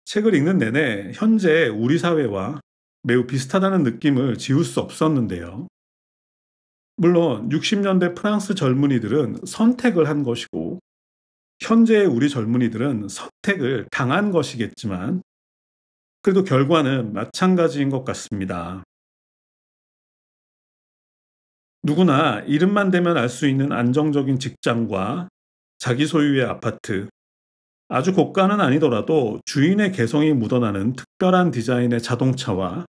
책을 읽는 내내 현재 우리 사회와 매우 비슷하다는 느낌을 지울 수 없었는데요. 물론 60년대 프랑스 젊은이들은 선택을 한 것이고 현재의 우리 젊은이들은 선택을 당한 것이겠지만 그래도 결과는 마찬가지인 것 같습니다. 누구나 이름만 대면 알 수 있는 안정적인 직장과 자기 소유의 아파트, 아주 고가는 아니더라도 주인의 개성이 묻어나는 특별한 디자인의 자동차와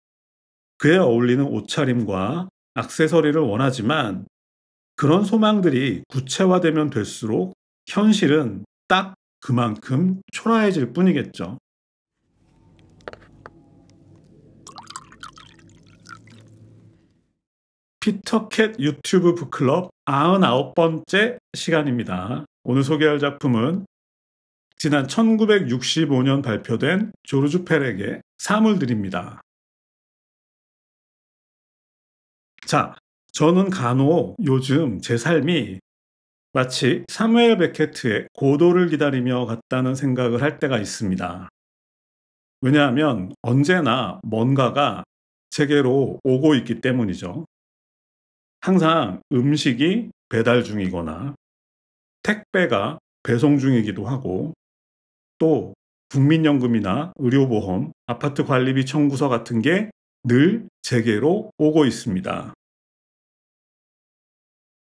그에 어울리는 옷차림과 액세서리를 원하지만 그런 소망들이 구체화되면 될수록 현실은 딱 그만큼 초라해질 뿐이겠죠. 피터캣 유튜브 북클럽 99번째 시간입니다. 오늘 소개할 작품은 지난 1965년 발표된 조르주 페렉의 사물들입니다. 자, 저는 간혹 요즘 제 삶이 마치 사무엘 베케트의 고도를 기다리며 같다는 생각을 할 때가 있습니다. 왜냐하면 언제나 뭔가가 제게로 오고 있기 때문이죠. 항상 음식이 배달 중이거나 택배가 배송 중이기도 하고 또 국민연금이나 의료보험, 아파트 관리비 청구서 같은 게 늘 제게로 오고 있습니다.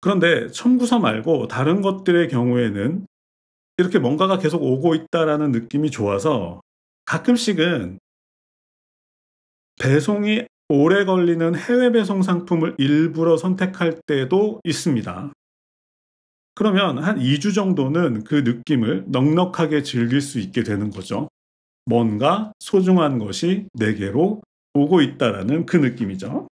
그런데 청구서 말고 다른 것들의 경우에는 이렇게 뭔가가 계속 오고 있다라는 느낌이 좋아서 가끔씩은 배송이 오래 걸리는 해외 배송 상품을 일부러 선택할 때도 있습니다. 그러면 한 2주 정도는 그 느낌을 넉넉하게 즐길 수 있게 되는 거죠. 뭔가 소중한 것이 내게로 오고 있다라는 그 느낌이죠.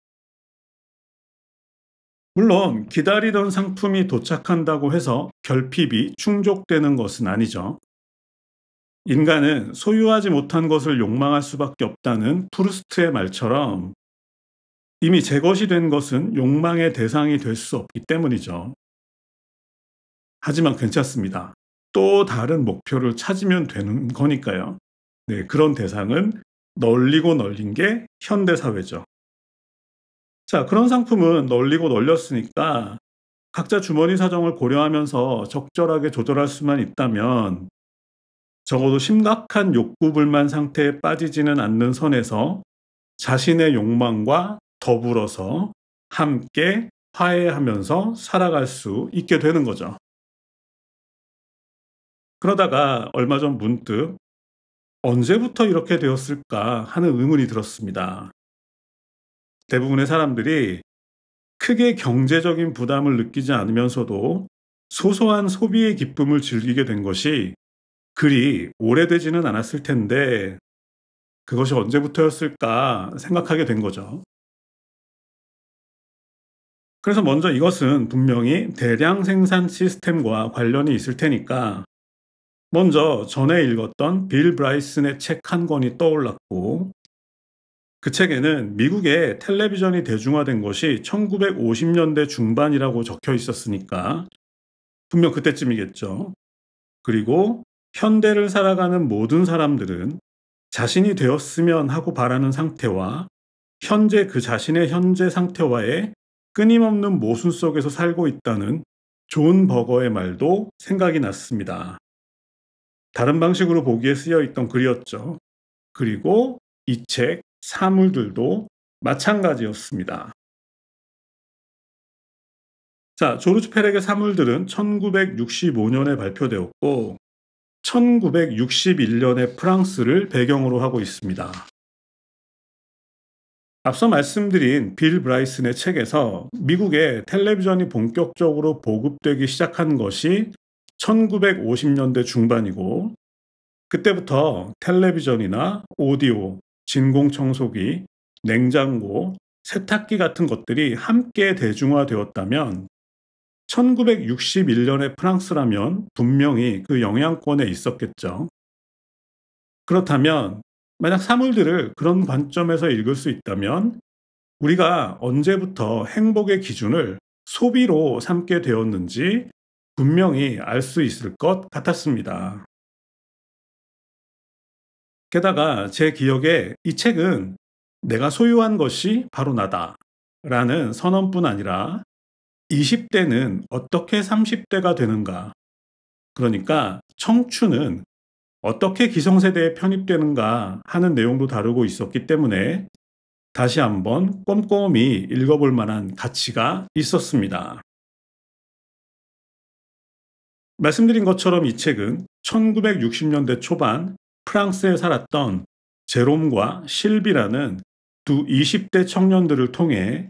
물론 기다리던 상품이 도착한다고 해서 결핍이 충족되는 것은 아니죠. 인간은 소유하지 못한 것을 욕망할 수밖에 없다는 프루스트의 말처럼 이미 제 것이 된 것은 욕망의 대상이 될 수 없기 때문이죠. 하지만 괜찮습니다. 또 다른 목표를 찾으면 되는 거니까요. 네, 그런 대상은 널리고 널린 게 현대사회죠. 자, 그런 상품은 널리고 널렸으니까 각자 주머니 사정을 고려하면서 적절하게 조절할 수만 있다면 적어도 심각한 욕구 불만 상태에 빠지지는 않는 선에서 자신의 욕망과 더불어서 함께 화해하면서 살아갈 수 있게 되는 거죠. 그러다가 얼마 전 문득 언제부터 이렇게 되었을까 하는 의문이 들었습니다. 대부분의 사람들이 크게 경제적인 부담을 느끼지 않으면서도 소소한 소비의 기쁨을 즐기게 된 것이 그리 오래되지는 않았을 텐데 그것이 언제부터였을까 생각하게 된 거죠. 그래서 먼저 이것은 분명히 대량 생산 시스템과 관련이 있을 테니까 먼저 전에 읽었던 빌 브라이슨의 책 한 권이 떠올랐고 그 책에는 미국의 텔레비전이 대중화된 것이 1950년대 중반이라고 적혀 있었으니까 분명 그때쯤이겠죠. 그리고 현대를 살아가는 모든 사람들은 자신이 되었으면 하고 바라는 상태와 현재 그 자신의 현재 상태와의 끊임없는 모순 속에서 살고 있다는 존 버거의 말도 생각이 났습니다. 다른 방식으로 보기에 쓰여 있던 글이었죠. 그리고 이 책 사물들도 마찬가지였습니다. 자, 조르주 페렉의 사물들은 1965년에 발표되었고 1961년의 프랑스를 배경으로 하고 있습니다. 앞서 말씀드린 빌 브라이슨의 책에서 미국의 텔레비전이 본격적으로 보급되기 시작한 것이 1950년대 중반이고 그때부터 텔레비전이나 오디오, 진공청소기, 냉장고, 세탁기 같은 것들이 함께 대중화되었다면 1961년의 프랑스라면 분명히 그 영향권에 있었겠죠. 그렇다면 만약 사물들을 그런 관점에서 읽을 수 있다면 우리가 언제부터 행복의 기준을 소비로 삼게 되었는지 분명히 알 수 있을 것 같았습니다. 게다가 제 기억에 이 책은 내가 소유한 것이 바로 나다 라는 선언뿐 아니라 20대는 어떻게 30대가 되는가, 그러니까 청춘은 어떻게 기성세대에 편입되는가 하는 내용도 다루고 있었기 때문에 다시 한번 꼼꼼히 읽어볼 만한 가치가 있었습니다. 말씀드린 것처럼 이 책은 1960년대 초반 프랑스에 살았던 제롬과 실비라는 두 20대 청년들을 통해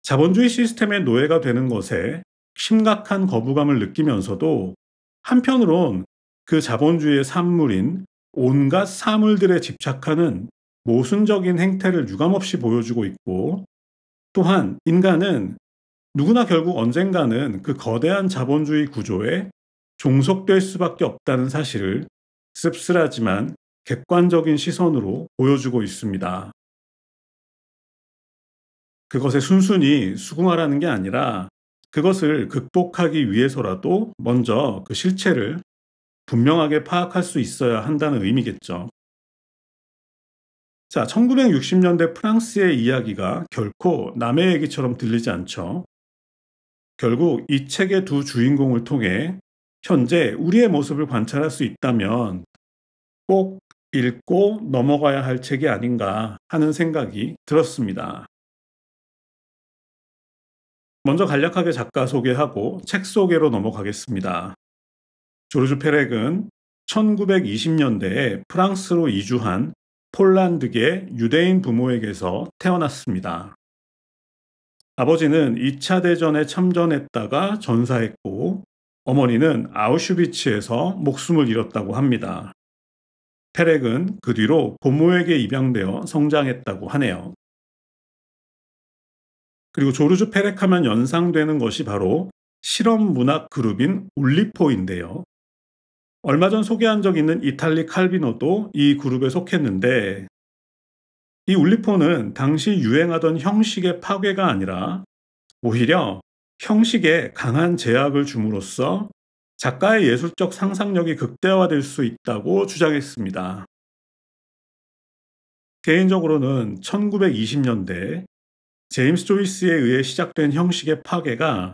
자본주의 시스템의 노예가 되는 것에 심각한 거부감을 느끼면서도 한편으론 그 자본주의의 산물인 온갖 사물들에 집착하는 모순적인 행태를 유감없이 보여주고 있고, 또한 인간은 누구나 결국 언젠가는 그 거대한 자본주의 구조에 종속될 수밖에 없다는 사실을 씁쓸하지만 객관적인 시선으로 보여주고 있습니다. 그것에 순순히 수긍하라는 게 아니라 그것을 극복하기 위해서라도 먼저 그 실체를 분명하게 파악할 수 있어야 한다는 의미겠죠. 자, 1960년대 프랑스의 이야기가 결코 남의 얘기처럼 들리지 않죠. 결국 이 책의 두 주인공을 통해 현재 우리의 모습을 관찰할 수 있다면 꼭 읽고 넘어가야 할 책이 아닌가 하는 생각이 들었습니다. 먼저 간략하게 작가 소개하고 책 소개로 넘어가겠습니다. 조르주 페렉은 1920년대에 프랑스로 이주한 폴란드계 유대인 부모에게서 태어났습니다. 아버지는 2차 대전에 참전했다가 전사했고, 어머니는 아우슈비츠에서 목숨을 잃었다고 합니다. 페렉은 그 뒤로 고모에게 입양되어 성장했다고 하네요. 그리고 조르주 페렉 하면 연상되는 것이 바로 실험 문학 그룹인 울리포인데요. 얼마 전 소개한 적 있는 이탈리 칼비노도 이 그룹에 속했는데, 이 울리포는 당시 유행하던 형식의 파괴가 아니라 오히려 형식에 강한 제약을 줌으로써 작가의 예술적 상상력이 극대화될 수 있다고 주장했습니다. 개인적으로는 1920년대 제임스 조이스에 의해 시작된 형식의 파괴가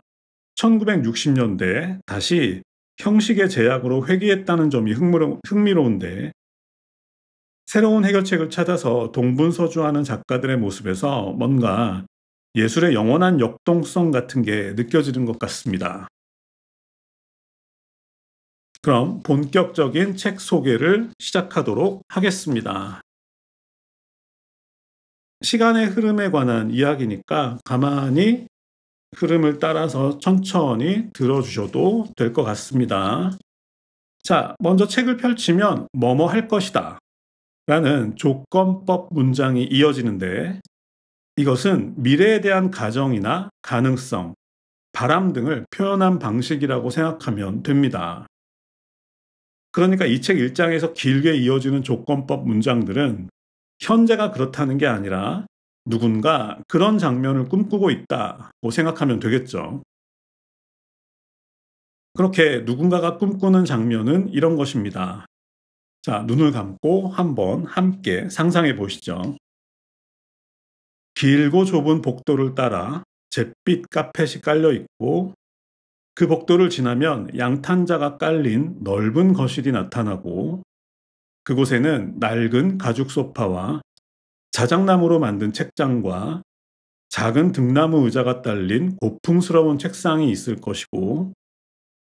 1960년대 다시 형식의 제약으로 회귀했다는 점이 흥미로운데, 새로운 해결책을 찾아서 동분서주하는 작가들의 모습에서 뭔가 예술의 영원한 역동성 같은 게 느껴지는 것 같습니다. 그럼 본격적인 책 소개를 시작하도록 하겠습니다. 시간의 흐름에 관한 이야기니까 가만히 흐름을 따라서 천천히 들어주셔도 될 것 같습니다. 자, 먼저 책을 펼치면 뭐뭐 할 것이다 라는 조건법 문장이 이어지는데, 이것은 미래에 대한 가정이나 가능성, 바람 등을 표현한 방식이라고 생각하면 됩니다. 그러니까 이 책 1장에서 길게 이어지는 조건법 문장들은 현재가 그렇다는 게 아니라 누군가 그런 장면을 꿈꾸고 있다고 생각하면 되겠죠. 그렇게 누군가가 꿈꾸는 장면은 이런 것입니다. 자, 눈을 감고 한번 함께 상상해 보시죠. 길고 좁은 복도를 따라 잿빛 카펫이 깔려 있고, 그 복도를 지나면 양탄자가 깔린 넓은 거실이 나타나고, 그곳에는 낡은 가죽 소파와 자작나무로 만든 책장과 작은 등나무 의자가 딸린 고풍스러운 책상이 있을 것이고,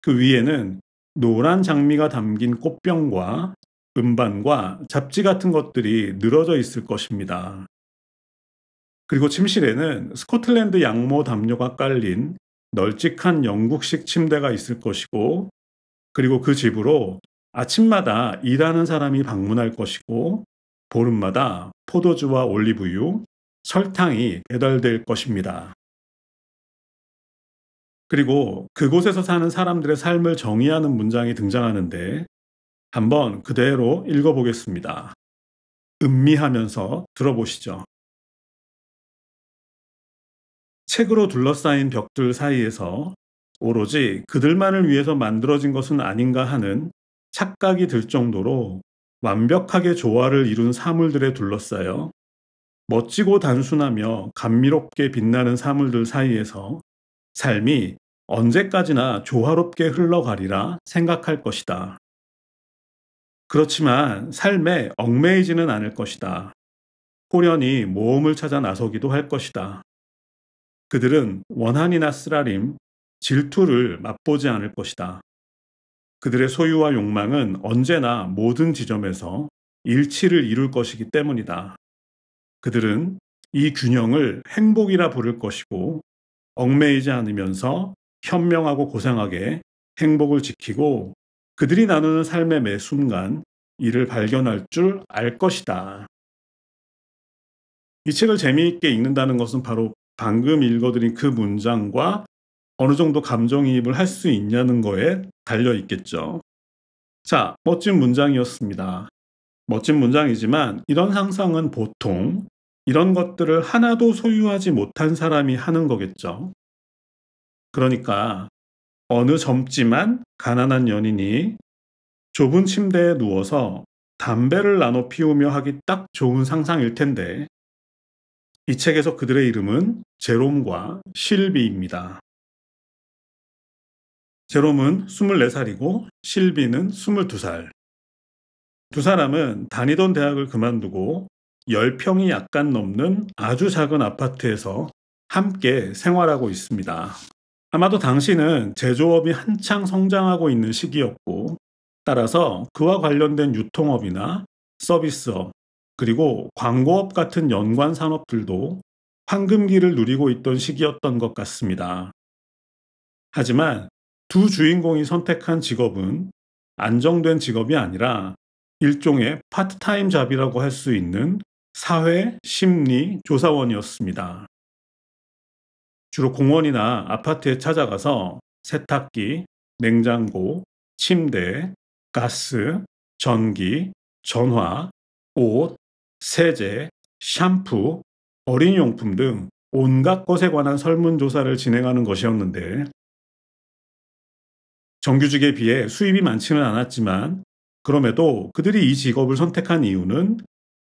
그 위에는 노란 장미가 담긴 꽃병과 음반과 잡지 같은 것들이 늘어져 있을 것입니다. 그리고 침실에는 스코틀랜드 양모 담요가 깔린 널찍한 영국식 침대가 있을 것이고, 그리고 그 집으로 아침마다 일하는 사람이 방문할 것이고, 보름마다 포도주와 올리브유, 설탕이 배달될 것입니다. 그리고 그곳에서 사는 사람들의 삶을 정의하는 문장이 등장하는데, 한번 그대로 읽어보겠습니다. 음미하면서 들어보시죠. 책으로 둘러싸인 벽들 사이에서 오로지 그들만을 위해서 만들어진 것은 아닌가 하는 착각이 들 정도로 완벽하게 조화를 이룬 사물들에 둘러싸여 멋지고 단순하며 감미롭게 빛나는 사물들 사이에서 삶이 언제까지나 조화롭게 흘러가리라 생각할 것이다. 그렇지만 삶에 얽매이지는 않을 것이다. 호련히 모험을 찾아 나서기도 할 것이다. 그들은 원한이나 쓰라림, 질투를 맛보지 않을 것이다. 그들의 소유와 욕망은 언제나 모든 지점에서 일치를 이룰 것이기 때문이다. 그들은 이 균형을 행복이라 부를 것이고, 얽매이지 않으면서 현명하고 고상하게 행복을 지키고 그들이 나누는 삶의 매 순간 이를 발견할 줄 알 것이다. 이 책을 재미있게 읽는다는 것은 바로 방금 읽어드린 그 문장과 어느 정도 감정이입을 할 수 있냐는 거에 달려 있겠죠. 자, 멋진 문장이었습니다. 멋진 문장이지만 이런 상상은 보통 이런 것들을 하나도 소유하지 못한 사람이 하는 거겠죠. 그러니까 어느 젊지만 가난한 연인이 좁은 침대에 누워서 담배를 나눠 피우며 하기 딱 좋은 상상일 텐데, 이 책에서 그들의 이름은 제롬과 실비입니다. 제롬은 24살이고 실비는 22살. 두 사람은 다니던 대학을 그만두고 10평이 약간 넘는 아주 작은 아파트에서 함께 생활하고 있습니다. 아마도 당시는 제조업이 한창 성장하고 있는 시기였고, 따라서 그와 관련된 유통업이나 서비스업, 그리고 광고업 같은 연관 산업들도 황금기를 누리고 있던 시기였던 것 같습니다. 하지만 두 주인공이 선택한 직업은 안정된 직업이 아니라 일종의 파트타임 잡이라고 할 수 있는 사회 심리 조사원이었습니다. 주로 공원이나 아파트에 찾아가서 세탁기, 냉장고, 침대, 가스, 전기, 전화, 옷, 세제, 샴푸, 어린이용품 등 온갖 것에 관한 설문조사를 진행하는 것이었는데, 정규직에 비해 수입이 많지는 않았지만 그럼에도 그들이 이 직업을 선택한 이유는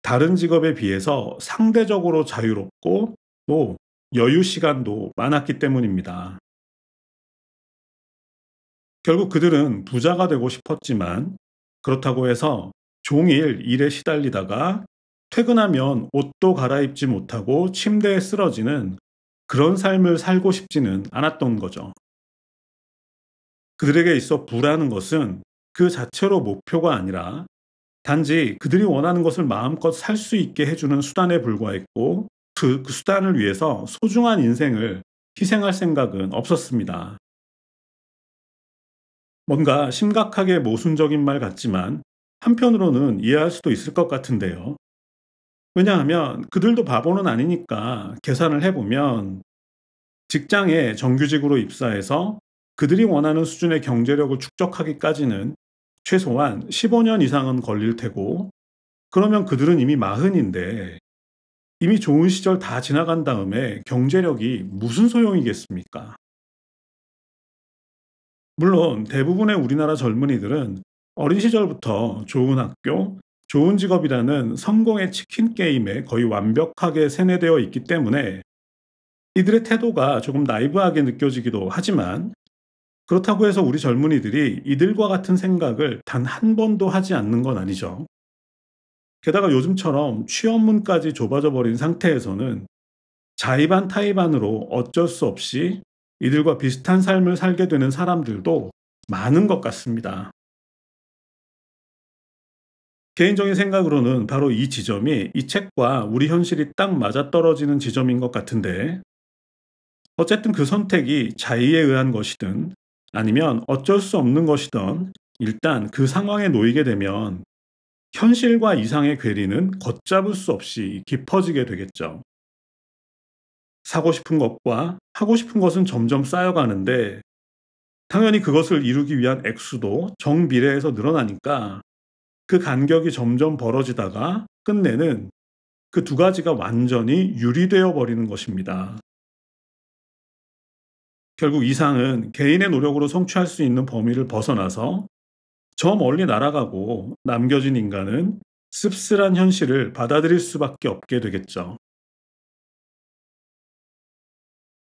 다른 직업에 비해서 상대적으로 자유롭고 또 여유 시간도 많았기 때문입니다. 결국 그들은 부자가 되고 싶었지만 그렇다고 해서 종일 일에 시달리다가 퇴근하면 옷도 갈아입지 못하고 침대에 쓰러지는 그런 삶을 살고 싶지는 않았던 거죠. 그들에게 있어 부라는 것은 그 자체로 목표가 아니라 단지 그들이 원하는 것을 마음껏 살 수 있게 해주는 수단에 불과했고, 그 수단을 위해서 소중한 인생을 희생할 생각은 없었습니다. 뭔가 심각하게 모순적인 말 같지만 한편으로는 이해할 수도 있을 것 같은데요. 왜냐하면 그들도 바보는 아니니까 계산을 해보면 직장에 정규직으로 입사해서 그들이 원하는 수준의 경제력을 축적하기까지는 최소한 15년 이상은 걸릴 테고, 그러면 그들은 이미 마흔인데 이미 좋은 시절 다 지나간 다음에 경제력이 무슨 소용이겠습니까? 물론 대부분의 우리나라 젊은이들은 어린 시절부터 좋은 학교, 좋은 직업이라는 성공의 치킨 게임에 거의 완벽하게 세뇌되어 있기 때문에 이들의 태도가 조금 나이브하게 느껴지기도 하지만, 그렇다고 해서 우리 젊은이들이 이들과 같은 생각을 단 한 번도 하지 않는 건 아니죠. 게다가 요즘처럼 취업문까지 좁아져 버린 상태에서는 자의반 타의반으로 어쩔 수 없이 이들과 비슷한 삶을 살게 되는 사람들도 많은 것 같습니다. 개인적인 생각으로는 바로 이 지점이 이 책과 우리 현실이 딱 맞아떨어지는 지점인 것 같은데, 어쨌든 그 선택이 자의에 의한 것이든 아니면 어쩔 수 없는 것이든 일단 그 상황에 놓이게 되면 현실과 이상의 괴리는 걷잡을 수 없이 깊어지게 되겠죠. 사고 싶은 것과 하고 싶은 것은 점점 쌓여가는데 당연히 그것을 이루기 위한 액수도 정비례해서 늘어나니까 그 간격이 점점 벌어지다가 끝내는 그 두 가지가 완전히 유리되어 버리는 것입니다. 결국 이상은 개인의 노력으로 성취할 수 있는 범위를 벗어나서 저 멀리 날아가고 남겨진 인간은 씁쓸한 현실을 받아들일 수밖에 없게 되겠죠.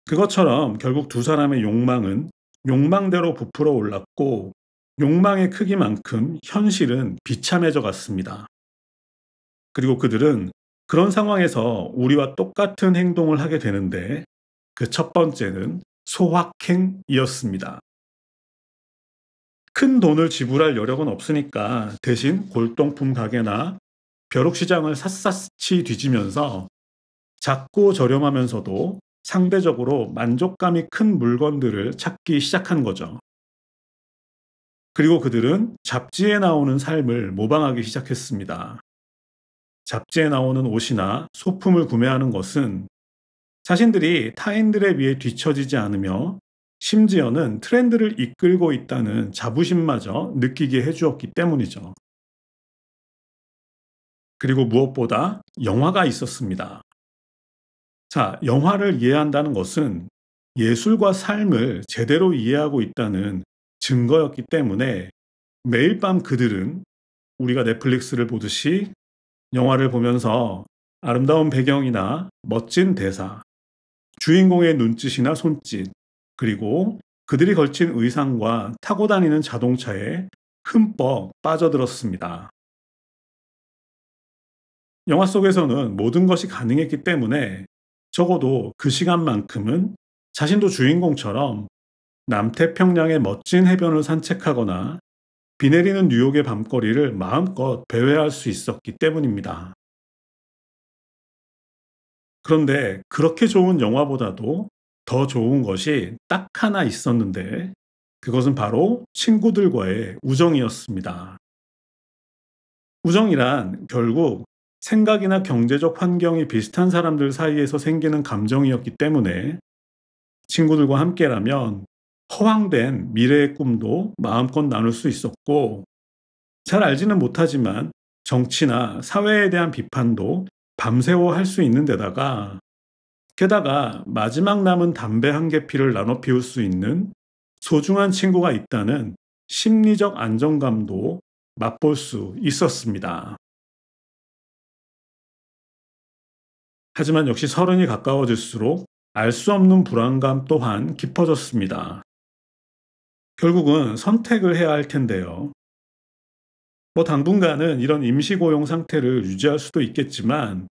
그것처럼 결국 두 사람의 욕망은 욕망대로 부풀어 올랐고 욕망의 크기만큼 현실은 비참해져 갔습니다. 그리고 그들은 그런 상황에서 우리와 똑같은 행동을 하게 되는데 그 첫 번째는 소확행이었습니다. 큰 돈을 지불할 여력은 없으니까 대신 골동품 가게나 벼룩시장을 샅샅이 뒤지면서 작고 저렴하면서도 상대적으로 만족감이 큰 물건들을 찾기 시작한 거죠. 그리고 그들은 잡지에 나오는 삶을 모방하기 시작했습니다. 잡지에 나오는 옷이나 소품을 구매하는 것은 자신들이 타인들에 비해 뒤처지지 않으며 심지어는 트렌드를 이끌고 있다는 자부심마저 느끼게 해주었기 때문이죠. 그리고 무엇보다 영화가 있었습니다. 자, 영화를 이해한다는 것은 예술과 삶을 제대로 이해하고 있다는 증거였기 때문에 매일 밤 그들은 우리가 넷플릭스를 보듯이 영화를 보면서 아름다운 배경이나 멋진 대사, 주인공의 눈짓이나 손짓, 그리고 그들이 걸친 의상과 타고 다니는 자동차에 흠뻑 빠져들었습니다. 영화 속에서는 모든 것이 가능했기 때문에 적어도 그 시간만큼은 자신도 주인공처럼 남태평양의 멋진 해변을 산책하거나 비 내리는 뉴욕의 밤거리를 마음껏 배회할 수 있었기 때문입니다. 그런데 그렇게 좋은 영화보다도 더 좋은 것이 딱 하나 있었는데 그것은 바로 친구들과의 우정이었습니다. 우정이란 결국 생각이나 경제적 환경이 비슷한 사람들 사이에서 생기는 감정이었기 때문에 친구들과 함께라면 허황된 미래의 꿈도 마음껏 나눌 수 있었고 잘 알지는 못하지만 정치나 사회에 대한 비판도 밤새워 할 수 있는 데다가 게다가 마지막 남은 담배 한 개피를 나눠 피울 수 있는 소중한 친구가 있다는 심리적 안정감도 맛볼 수 있었습니다. 하지만 역시 서른이 가까워질수록 알 수 없는 불안감 또한 깊어졌습니다. 결국은 선택을 해야 할 텐데요. 당분간은 이런 임시고용 상태를 유지할 수도 있겠지만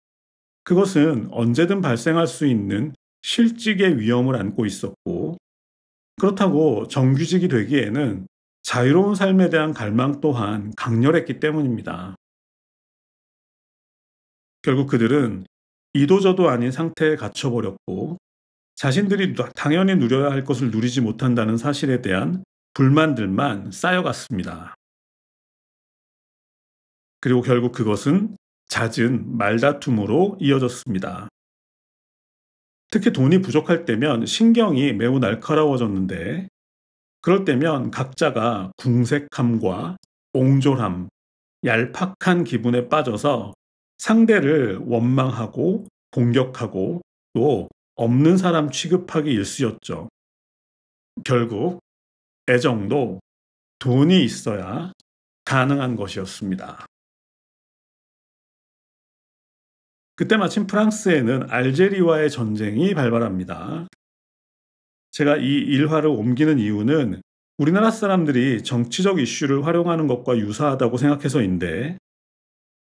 그것은 언제든 발생할 수 있는 실직의 위험을 안고 있었고 그렇다고 정규직이 되기에는 자유로운 삶에 대한 갈망 또한 강렬했기 때문입니다. 결국 그들은 이도저도 아닌 상태에 갇혀버렸고 자신들이 당연히 누려야 할 것을 누리지 못한다는 사실에 대한 불만들만 쌓여갔습니다. 그리고 결국 그것은 잦은 말다툼으로 이어졌습니다. 특히 돈이 부족할 때면 신경이 매우 날카로워졌는데 그럴 때면 각자가 궁색함과 옹졸함, 얄팍한 기분에 빠져서 상대를 원망하고 공격하고 또 없는 사람 취급하기 일쑤였죠. 결국 애정도 돈이 있어야 가능한 것이었습니다. 그때 마침 프랑스에는 알제리와의 전쟁이 발발합니다. 제가 이 일화를 옮기는 이유는 우리나라 사람들이 정치적 이슈를 활용하는 것과 유사하다고 생각해서인데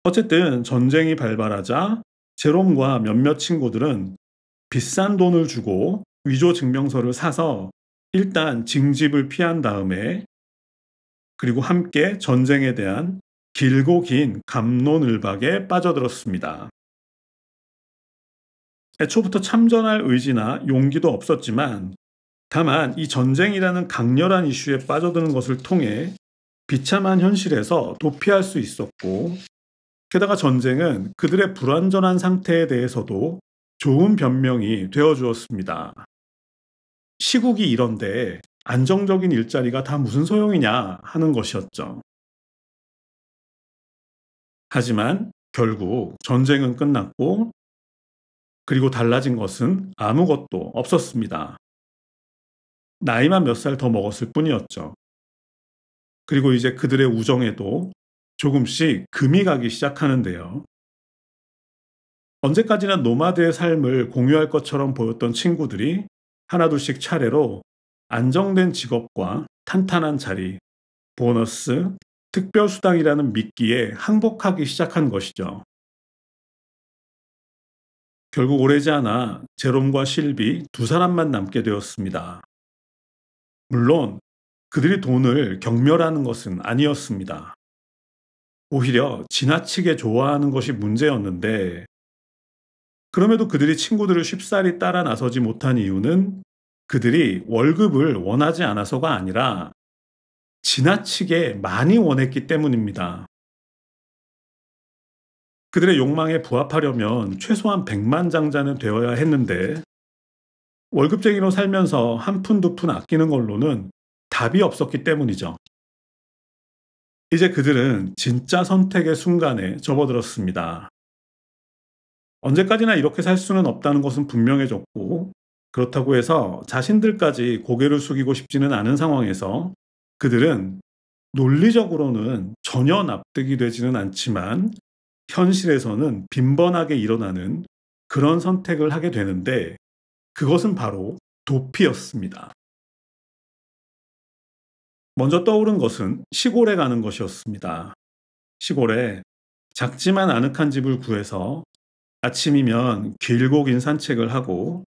어쨌든 전쟁이 발발하자 제롬과 몇몇 친구들은 비싼 돈을 주고 위조 증명서를 사서 일단 징집을 피한 다음에 그리고 함께 전쟁에 대한 길고 긴 갑론을박에 빠져들었습니다. 애초부터 참전할 의지나 용기도 없었지만 다만 이 전쟁이라는 강렬한 이슈에 빠져드는 것을 통해 비참한 현실에서 도피할 수 있었고 게다가 전쟁은 그들의 불완전한 상태에 대해서도 좋은 변명이 되어주었습니다. 시국이 이런데 안정적인 일자리가 다 무슨 소용이냐 하는 것이었죠. 하지만 결국 전쟁은 끝났고 그리고 달라진 것은 아무것도 없었습니다. 나이만 몇 살 더 먹었을 뿐이었죠. 그리고 이제 그들의 우정에도 조금씩 금이 가기 시작하는데요. 언제까지나 노마드의 삶을 공유할 것처럼 보였던 친구들이 하나둘씩 차례로 안정된 직업과 탄탄한 자리, 보너스, 특별수당이라는 미끼에 항복하기 시작한 것이죠. 결국 오래지 않아 제롬과 실비 두 사람만 남게 되었습니다. 물론 그들이 돈을 경멸하는 것은 아니었습니다. 오히려 지나치게 좋아하는 것이 문제였는데, 그럼에도 그들이 친구들을 쉽사리 따라 나서지 못한 이유는 그들이 월급을 원하지 않아서가 아니라 지나치게 많이 원했기 때문입니다. 그들의 욕망에 부합하려면 최소한 백만장자는 되어야 했는데, 월급쟁이로 살면서 한 푼 두 푼 아끼는 걸로는 답이 없었기 때문이죠. 이제 그들은 진짜 선택의 순간에 접어들었습니다. 언제까지나 이렇게 살 수는 없다는 것은 분명해졌고, 그렇다고 해서 자신들까지 고개를 숙이고 싶지는 않은 상황에서 그들은 논리적으로는 전혀 납득이 되지는 않지만 현실에서는 빈번하게 일어나는 그런 선택을 하게 되는데, 그것은 바로 도피였습니다. 먼저 떠오른 것은 시골에 가는 것이었습니다. 시골에 작지만 아늑한 집을 구해서 아침이면 길고 긴 산책을 하고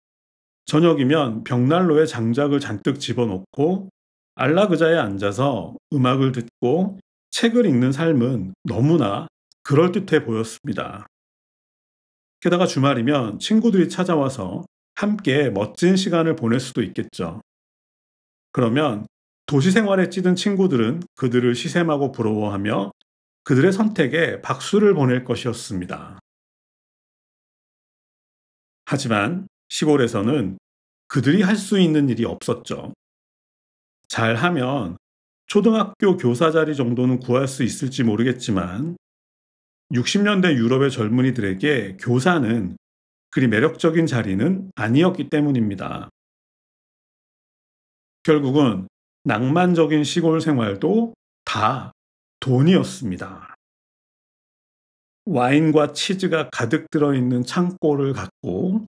저녁이면 벽난로에 장작을 잔뜩 집어넣고 안락의자에 앉아서 음악을 듣고 책을 읽는 삶은 너무나 그럴듯해 보였습니다. 게다가 주말이면 친구들이 찾아와서 함께 멋진 시간을 보낼 수도 있겠죠. 그러면 도시 생활에 찌든 친구들은 그들을 시샘하고 부러워하며 그들의 선택에 박수를 보낼 것이었습니다. 하지만 시골에서는 그들이 할 수 있는 일이 없었죠. 잘하면 초등학교 교사 자리 정도는 구할 수 있을지 모르겠지만 60년대 유럽의 젊은이들에게 교사는 그리 매력적인 자리는 아니었기 때문입니다. 결국은 낭만적인 시골 생활도 다 돈이었습니다. 와인과 치즈가 가득 들어있는 창고를 갖고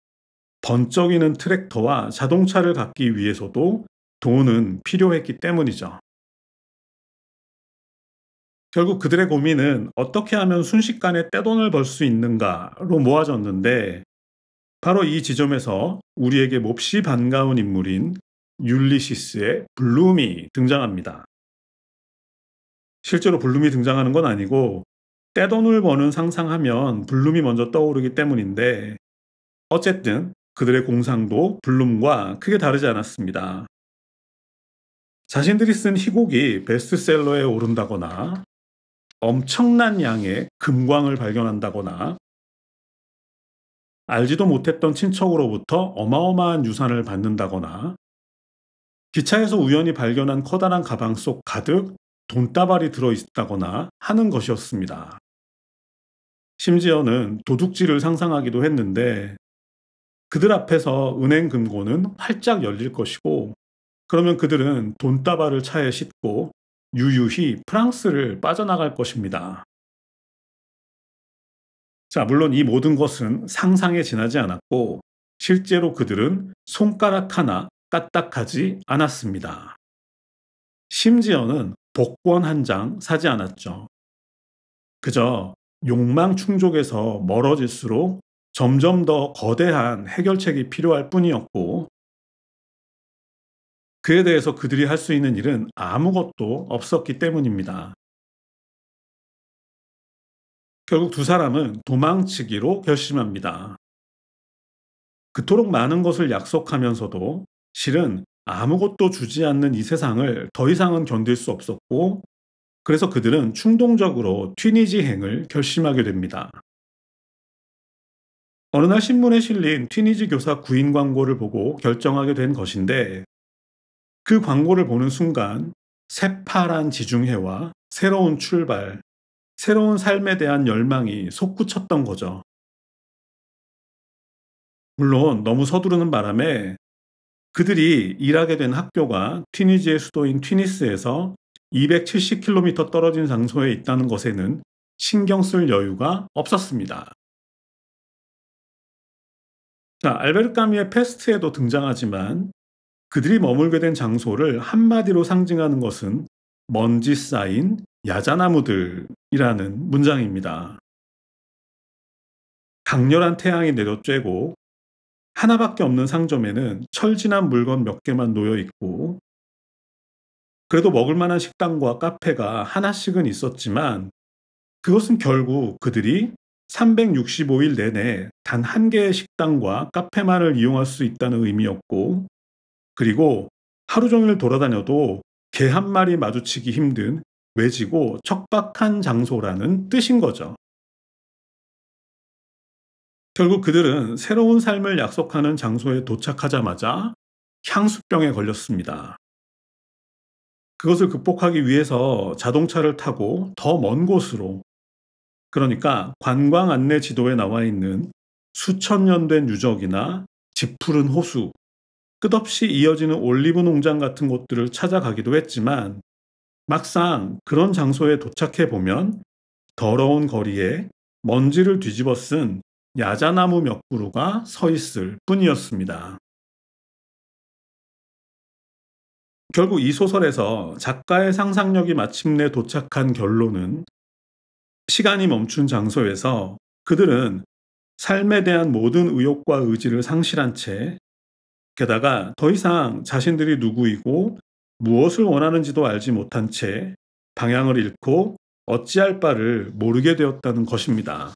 번쩍이는 트랙터와 자동차를 갖기 위해서도 돈은 필요했기 때문이죠. 결국 그들의 고민은 어떻게 하면 순식간에 떼돈을 벌 수 있는가로 모아졌는데, 바로 이 지점에서 우리에게 몹시 반가운 인물인 율리시스의 블룸이 등장합니다. 실제로 블룸이 등장하는 건 아니고 떼돈을 버는 상상하면 블룸이 먼저 떠오르기 때문인데, 어쨌든 그들의 공상도 블룸과 크게 다르지 않았습니다. 자신들이 쓴 희곡이 베스트셀러에 오른다거나 엄청난 양의 금광을 발견한다거나 알지도 못했던 친척으로부터 어마어마한 유산을 받는다거나 기차에서 우연히 발견한 커다란 가방 속 가득 돈다발이 들어있다거나 하는 것이었습니다. 심지어는 도둑질을 상상하기도 했는데, 그들 앞에서 은행 금고는 활짝 열릴 것이고, 그러면 그들은 돈다발을 차에 싣고 유유히 프랑스를 빠져나갈 것입니다. 자, 물론 이 모든 것은 상상에 지나지 않았고, 실제로 그들은 손가락 하나 까딱하지 않았습니다. 심지어는 복권 한 장 사지 않았죠. 그저 욕망 충족에서 멀어질수록 점점 더 거대한 해결책이 필요할 뿐이었고, 그에 대해서 그들이 할 수 있는 일은 아무것도 없었기 때문입니다. 결국 두 사람은 도망치기로 결심합니다. 그토록 많은 것을 약속하면서도 실은 아무것도 주지 않는 이 세상을 더 이상은 견딜 수 없었고, 그래서 그들은 충동적으로 튀니지행을 결심하게 됩니다. 어느 날 신문에 실린 튀니지 교사 구인 광고를 보고 결정하게 된 것인데, 그 광고를 보는 순간 새파란 지중해와 새로운 출발, 새로운 삶에 대한 열망이 솟구쳤던 거죠. 물론 너무 서두르는 바람에 그들이 일하게 된 학교가 튀니지의 수도인 튀니스에서 270km 떨어진 장소에 있다는 것에는 신경 쓸 여유가 없었습니다. 자, 알베르 까뮈의 페스트에도 등장하지만 그들이 머물게 된 장소를 한마디로 상징하는 것은 먼지 쌓인 야자나무들이라는 문장입니다. 강렬한 태양이 내려쬐고 하나밖에 없는 상점에는 철진한 물건 몇 개만 놓여 있고, 그래도 먹을 만한 식당과 카페가 하나씩은 있었지만 그것은 결국 그들이 365일 내내 단 한 개의 식당과 카페만을 이용할 수 있다는 의미였고, 그리고 하루 종일 돌아다녀도 개 한 마리 마주치기 힘든 외지고 척박한 장소라는 뜻인 거죠. 결국 그들은 새로운 삶을 약속하는 장소에 도착하자마자 향수병에 걸렸습니다. 그것을 극복하기 위해서 자동차를 타고 더 먼 곳으로, 그러니까 관광 안내 지도에 나와 있는 수천 년 된 유적이나 짙푸른 호수, 끝없이 이어지는 올리브 농장 같은 곳들을 찾아가기도 했지만, 막상 그런 장소에 도착해 보면 더러운 거리에 먼지를 뒤집어 쓴 야자나무 몇 그루가 서 있을 뿐이었습니다. 결국 이 소설에서 작가의 상상력이 마침내 도착한 결론은, 시간이 멈춘 장소에서 그들은 삶에 대한 모든 의욕과 의지를 상실한 채, 게다가 더 이상 자신들이 누구이고 무엇을 원하는지도 알지 못한 채 방향을 잃고 어찌할 바를 모르게 되었다는 것입니다.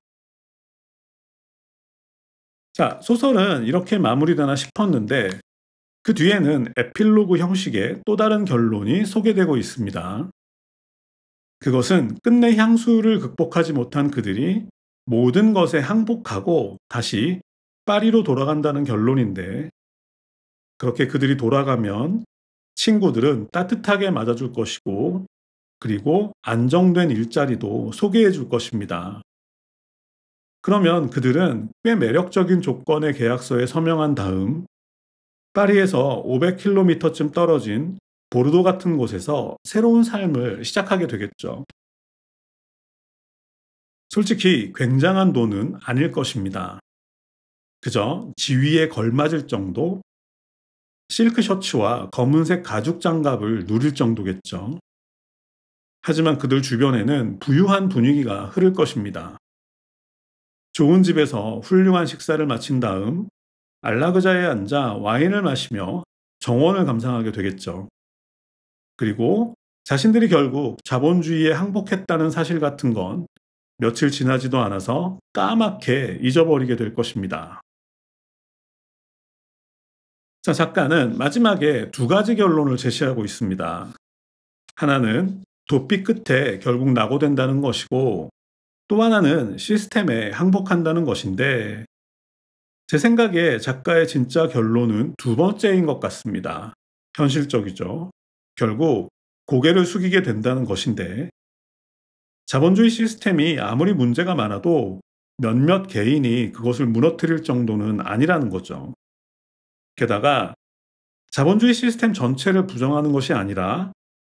자, 소설은 이렇게 마무리되나 싶었는데 그 뒤에는 에필로그 형식의 또 다른 결론이 소개되고 있습니다. 그것은 끝내 향수를 극복하지 못한 그들이 모든 것에 항복하고 다시 파리로 돌아간다는 결론인데, 그렇게 그들이 돌아가면 친구들은 따뜻하게 맞아줄 것이고, 그리고 안정된 일자리도 소개해 줄 것입니다. 그러면 그들은 꽤 매력적인 조건의 계약서에 서명한 다음 파리에서 500km쯤 떨어진 보르도 같은 곳에서 새로운 삶을 시작하게 되겠죠. 솔직히 굉장한 돈은 아닐 것입니다. 그저 지위에 걸맞을 정도, 실크 셔츠와 검은색 가죽 장갑을 누릴 정도겠죠. 하지만 그들 주변에는 부유한 분위기가 흐를 것입니다. 좋은 집에서 훌륭한 식사를 마친 다음 안락의자에 앉아 와인을 마시며 정원을 감상하게 되겠죠. 그리고 자신들이 결국 자본주의에 항복했다는 사실 같은 건 며칠 지나지도 않아서 까맣게 잊어버리게 될 것입니다. 자, 작가는 마지막에 두 가지 결론을 제시하고 있습니다. 하나는 도피 끝에 결국 낙오된다는 것이고, 또 하나는 시스템에 항복한다는 것인데, 제 생각에 작가의 진짜 결론은 두 번째인 것 같습니다. 현실적이죠. 결국 고개를 숙이게 된다는 것인데, 자본주의 시스템이 아무리 문제가 많아도 몇몇 개인이 그것을 무너뜨릴 정도는 아니라는 거죠. 게다가 자본주의 시스템 전체를 부정하는 것이 아니라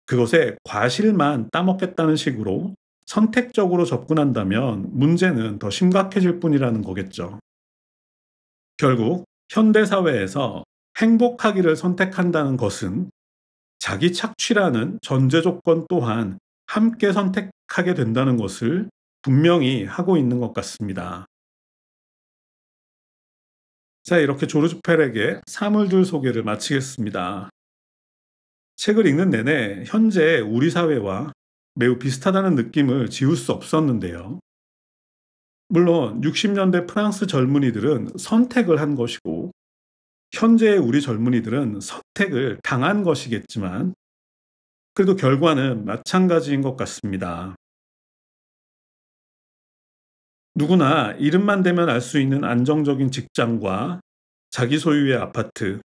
그것의 과실만 따먹겠다는 식으로 선택적으로 접근한다면 문제는 더 심각해질 뿐이라는 거겠죠. 결국 현대사회에서 행복하기를 선택한다는 것은 자기 착취라는 전제 조건 또한 함께 선택하게 된다는 것을 분명히 하고 있는 것 같습니다. 자, 이렇게 조르주 페렉의 사물들 소개를 마치겠습니다. 책을 읽는 내내 현재 우리 사회와 매우 비슷하다는 느낌을 지울 수 없었는데요. 물론 60년대 프랑스 젊은이들은 선택을 한 것이고 현재의 우리 젊은이들은 선택을 당한 것이겠지만 그래도 결과는 마찬가지인 것 같습니다. 누구나 이름만 대면 알 수 있는 안정적인 직장과 자기 소유의 아파트,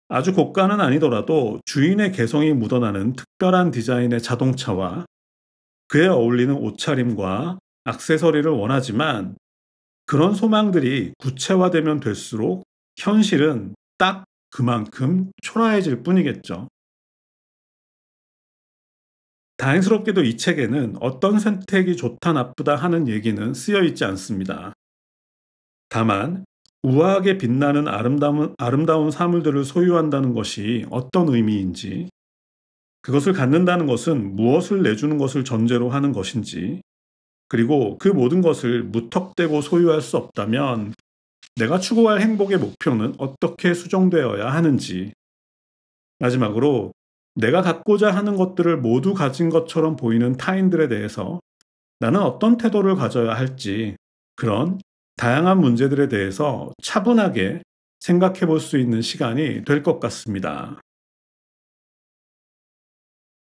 아주 고가는 아니더라도 주인의 개성이 묻어나는 특별한 디자인의 자동차와 그에 어울리는 옷차림과 액세서리를 원하지만, 그런 소망들이 구체화되면 될수록 현실은 딱 그만큼 초라해질 뿐이겠죠. 다행스럽게도 이 책에는 어떤 선택이 좋다 나쁘다 하는 얘기는 쓰여 있지 않습니다. 다만 우아하게 빛나는 아름다운 사물들을 소유한다는 것이 어떤 의미인지, 그것을 갖는다는 것은 무엇을 내주는 것을 전제로 하는 것인지, 그리고 그 모든 것을 무턱대고 소유할 수 없다면 내가 추구할 행복의 목표는 어떻게 수정되어야 하는지, 마지막으로 내가 갖고자 하는 것들을 모두 가진 것처럼 보이는 타인들에 대해서 나는 어떤 태도를 가져야 할지, 그런 다양한 문제들에 대해서 차분하게 생각해 볼 수 있는 시간이 될 것 같습니다.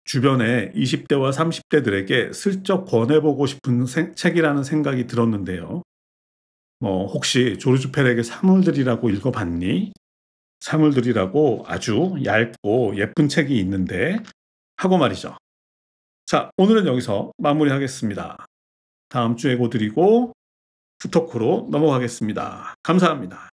주변의 20대와 30대들에게 슬쩍 권해보고 싶은 책이라는 생각이 들었는데요. 혹시 조르주 페렉의 사물들이라고 읽어봤니? 사물들이라고 아주 얇고 예쁜 책이 있는데 하고 말이죠. 자, 오늘은 여기서 마무리하겠습니다. 다음 주에 고 드리고 스토크로 넘어가겠습니다. 감사합니다.